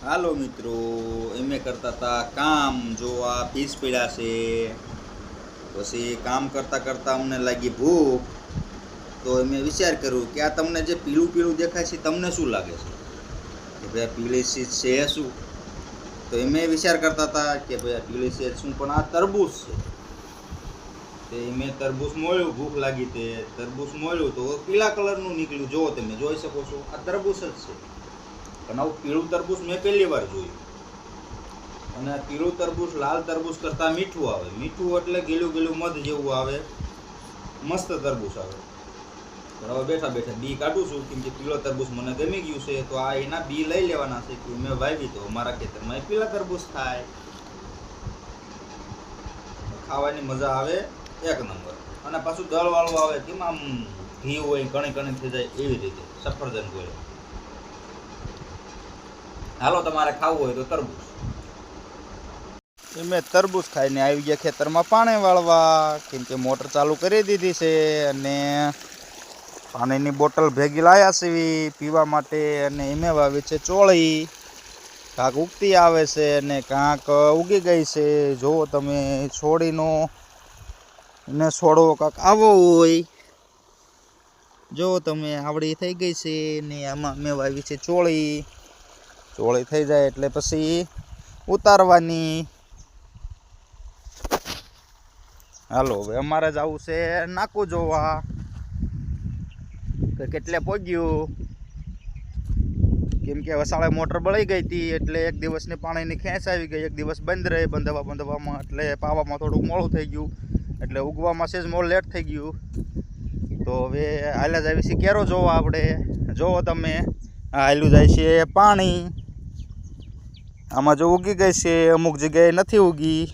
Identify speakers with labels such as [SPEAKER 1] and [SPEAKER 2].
[SPEAKER 1] હાલો મિત્રો, એમે કરતા હતા કામ. જો આ પીસ પીડા છે, પછી કામ કરતા કરતા અમને લાગી ભૂખ. તો મેં વિચાર કર્યું કે આ તમને જે પીળું પીળું દેખાય છે તમને શું લાગે છે કે ભાઈ આ પીળી ચીજ છે શું? તો એમે વિચાર કરતા હતા કે ભાઈ આ પીળી ચીજ શું, પણ આ તરબૂચ છે. તે મેં તરબૂચ મોળ્યું, ભૂખ લાગી તે તરબૂચ મોળ્યું તો પીળા કલરનું નીકળ્યું. જો તમે જોઈ શકો છો, આ તરબૂચ જ છે. પણ આવું પીળું તરબૂચ મેં પહેલી વાર જોયું. અને પીળું તરબૂચ લાલ તરબૂચ કરતાં મીઠું આવે. મીઠું એટલે ગીલું ગીલું મધ જેવું આવે, મસ્ત તરબૂચ આવે. પણ હવે બેઠા બેઠા બી કાઢું છું, કેમ કે પીળો તરબૂચ મને ગમી ગયું છે. તો આ એના બી લઈ લેવાના છે કે મેં વાવી તો મારા ખેતરમાં પીળા તરબૂચ થાય, ખાવાની મજા આવે એક નંબર. અને પાછું દળવાળું આવે, કેમ આમ ઘી હોય કણી કણી થઈ જાય એવી રીતે સફરજન હોય. હાલો, તમારે ખાવું હોય તો તરબૂચ. મેં તરબૂચ ખાઈને આવી ગયા ખેતરમાં પાણી વાળવા, કેમ કે મોટર ચાલુ કરી દીધી છે. અને પાણીની બોટલ ભેગી લાયા છે પીવા માટે. અને એમે વાવી છે ચોળી. કાંક ઉગતી આવે છે અને કાંક ઉગી ગઈ છે. જુઓ તમે છોડીનો ને છોડવો કાંક આવો હોય. જો તમે આવડી થઈ ગઈ છે ને આમાં મેં વાવી છે ચોળી. ચોળી થઈ જાય એટલે પછી ઉતારવાની. હાલો, હવે અમારે જવું છે નાકું જોવા કે કેટલે પહોંચ્યું. કેમ કે વસાળે મોટર બળી ગઈ હતી એટલે એક દિવસની પાણીની ખેંચ આવી ગઈ. એક દિવસ બંધ રહે બંધવામાં, એટલે પાવામાં થોડુંક મોડું થઈ ગયું. એટલે ઉગવામાં છે જ મોડું લેટ થઈ ગયું. તો હવે હાલ્યા જ આવી છે કેરો જોવા આપણે. જોવો તમે, હાલ્યું જાય છે પાણી. આમાં જો ઉગી ગઈ છે, અમુક જગ્યાએ નથી ઉગી.